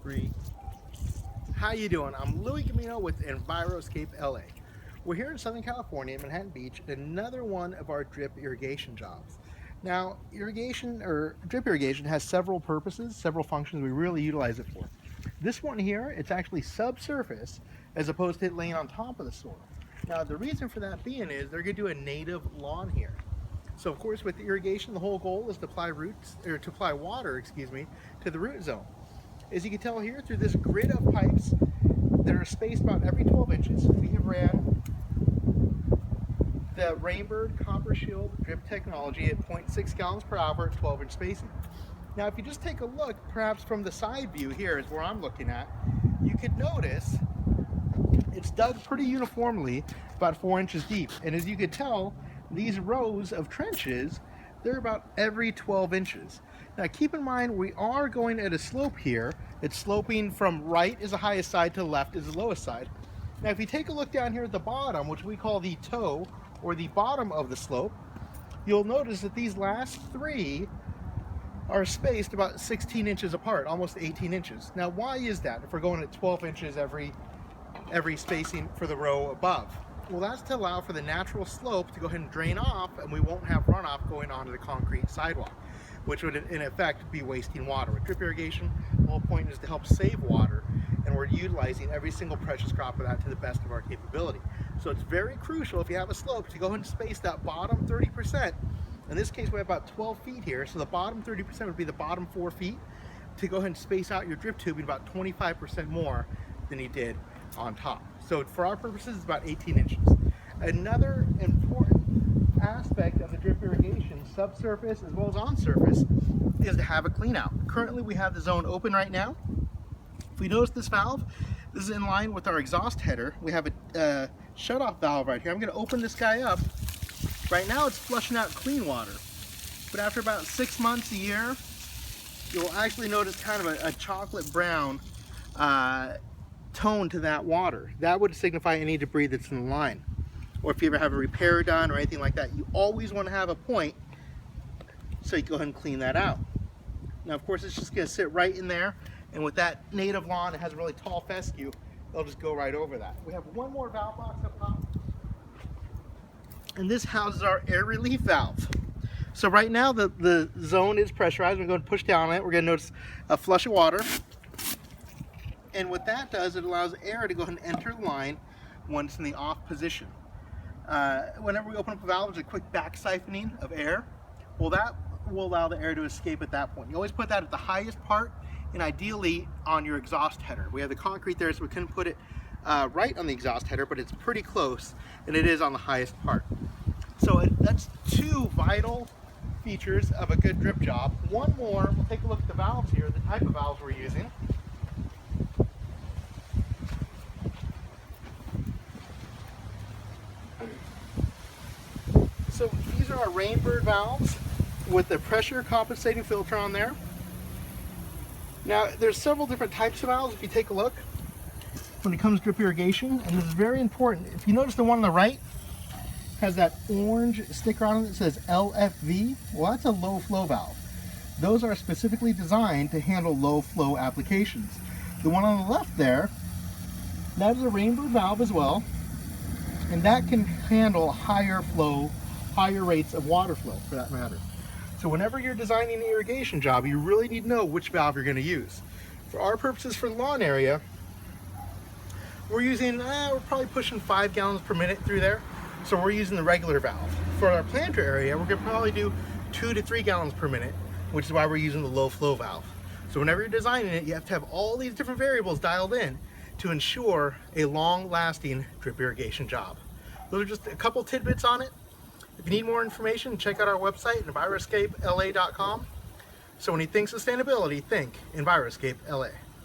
3. How you doing? I'm Louie Gamino with Enviroscape LA. We're here in Southern California, Manhattan Beach, another one of our drip irrigation jobs. Now, irrigation or drip irrigation has several purposes, several functions we really utilize it for. This one here, it's actually subsurface as opposed to it laying on top of the soil. Now, the reason for that being is they're going to do a native lawn here. So, of course, with the irrigation, the whole goal is to apply water, to the root zone. As you can tell here, through this grid of pipes that are spaced about every 12 inches, we have ran the Rainbird Copper Shield drip technology at 0.6 gallons per hour at 12-inch spacing. Now, if you just take a look, perhaps from the side view here is where I'm looking at, you could notice it's dug pretty uniformly, about 4 inches deep. And as you could tell, these rows of trenches, they're about every 12 inches. Now keep in mind, we are going at a slope here. It's sloping from right is the highest side to left is the lowest side. Now if you take a look down here at the bottom, which we call the toe or the bottom of the slope, you'll notice that these last three are spaced about 16 inches apart, almost 18 inches. Now why is that if we're going at 12 inches every spacing for the row above? Well, that's to allow for the natural slope to go ahead and drain off, and we won't have runoff going onto the concrete sidewalk, which would in effect be wasting water. With drip irrigation, the whole point is to help save water, and we're utilizing every single precious drop of that to the best of our capability. So it's very crucial if you have a slope to go ahead and space that bottom 30%. In this case, we have about 12 feet here, so the bottom 30% would be the bottom 4 feet, to go ahead and space out your drip tubing about 25% more than you did on top. So for our purposes, it's about 18 inches. Another important aspect of the drip irrigation, subsurface as well as on surface, is to have a clean out. Currently we have the zone open right now. If we notice this valve, this is in line with our exhaust header. We have a shut-off valve right here. I'm going to open this guy up. Right now it's flushing out clean water, but after about 6 months, a year, you'll actually notice kind of a chocolate brown tone to that water. That would signify any debris that's in the line. Or if you ever have a repair done or anything like that, you always want to have a point so you go ahead and clean that out. Now of course it's just going to sit right in there, and with that native lawn, it has a really tall fescue, they'll just go right over that. We have one more valve box up top, and this houses our air relief valve. So right now the zone is pressurized. We're going to push down on it. We're going to notice a flush of water. And what that does, it allows air to go ahead and enter the line once in the off position. Whenever we open up a valve, there's a quick back siphoning of air. Well, that will allow the air to escape at that point. You always put that at the highest part, and ideally on your exhaust header. We have the concrete there, so we couldn't put it right on the exhaust header, but it's pretty close, and it is on the highest part. So that's two vital features of a good drip job. One more, we'll take a look at the valves here, the type of valves we're using. So these are our Rainbird valves with the pressure compensating filter on there. Now there's several different types of valves if you take a look when it comes to drip irrigation, and this is very important. If you notice the one on the right has that orange sticker on it that says LFV, well that's a low flow valve. Those are specifically designed to handle low flow applications. The one on the left there, that is a Rainbird valve as well, and that can handle higher rates of water flow for that matter. So whenever you're designing an irrigation job, you really need to know which valve you're going to use. For our purposes for the lawn area, we're using, we're probably pushing 5 gallons per minute through there. So we're using the regular valve. For our planter area, we're going to probably do 2 to 3 gallons per minute, which is why we're using the low flow valve. So whenever you're designing it, you have to have all these different variables dialed in to ensure a long-lasting drip irrigation job. Those are just a couple tidbits on it. If you need more information, check out our website, enviroscapela.com. So when you think sustainability, think Enviroscape LA.